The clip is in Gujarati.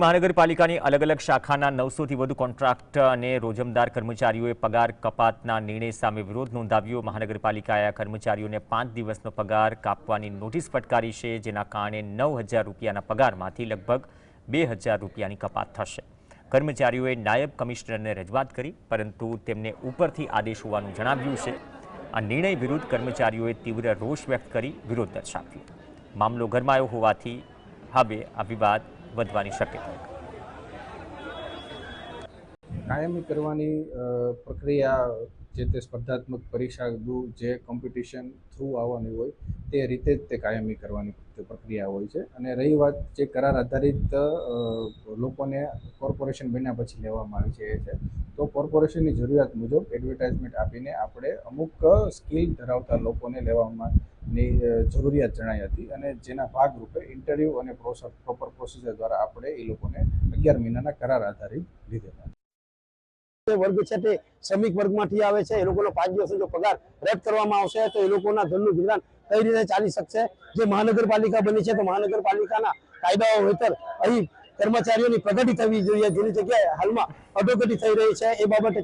મહાનગરપાલિકાની અલગ અલગ શાખાના 900થી વધુ કોન્ટ્રાક્ટ અને રોજમદાર કર્મચારીઓએ પગાર કપાતના નિર્ણય સામે વિરોધ નોંધાવ્યો। મહાનગરપાલિકાએ આ કર્મચારીઓને 5 દિવસનો પગાર કાપવાની નોટિસ ફટકારી છે, જેના કારણે 9,000 રૂપિયાના પગારમાંથી લગભગ 2,000 રૂપિયાની કપાત થશે। કર્મચારીઓએ નાયબ કમિશનરને રજૂઆત કરી, પરંતુ તેમને ઉપરથી આદેશ હોવાનું જણાવ્યું છે। આ નિર્ણય વિરુદ્ધ કર્મચારીઓએ તીવ્ર રોષ વ્યક્ત કરી વિરોધ દર્શાવ્યો। મામલો ગરમાયો હોવાથી હવે આ વિવાદ વધવાની શક્યતા। કાયમી કરવાની પ્રક્રિયા જે તે સ્પર્ધાત્મક પરીક્ષા જે કોમ્પિટિશન થ્રુ આવવાની હોય તે રીતે જ તે કાયમી કરવાની પ્રક્રિયા હોય છે। અને રહી વાત જે કરાર આધારિત લોકોને કોર્પોરેશન બન્યા પછી લેવામાં આવી છે, એ છે તો કોર્પોરેશનની જરૂરિયાત મુજબ એડવર્ટાઇઝમેન્ટ આપીને આપણે અમુક સ્કિલ ધરાવતા લોકોને લેવાની જરૂરિયાત જણાઈ હતી, અને જેના ભાગરૂપે ઇન્ટરવ્યૂ અને પ્રોપર પ્રોસિજર દ્વારા આપણે એ લોકોને 11 મહિનાના કરાર આધારિત લીધેલા। વર્ગ છે તે શ્રમિક વર્ગમાંથી આવે છે, એ લોકોનો 5 દિવસનો જો પગાર રદ કરવામાં આવશે તો એ લોકોના ઘરનું ગુજરાન કઈ રીતે ચાલી શકશે। જે મહાનગરપાલિકા બની છે તો મહાનગરપાલિકાના કાયદાઓ હેઠળ અહીં કર્મચારીઓની પ્રગતિ થવી જોઈએ, જેની જગ્યાએ હાલમાં અધોગતિ થઈ રહી છે, એ બાબતે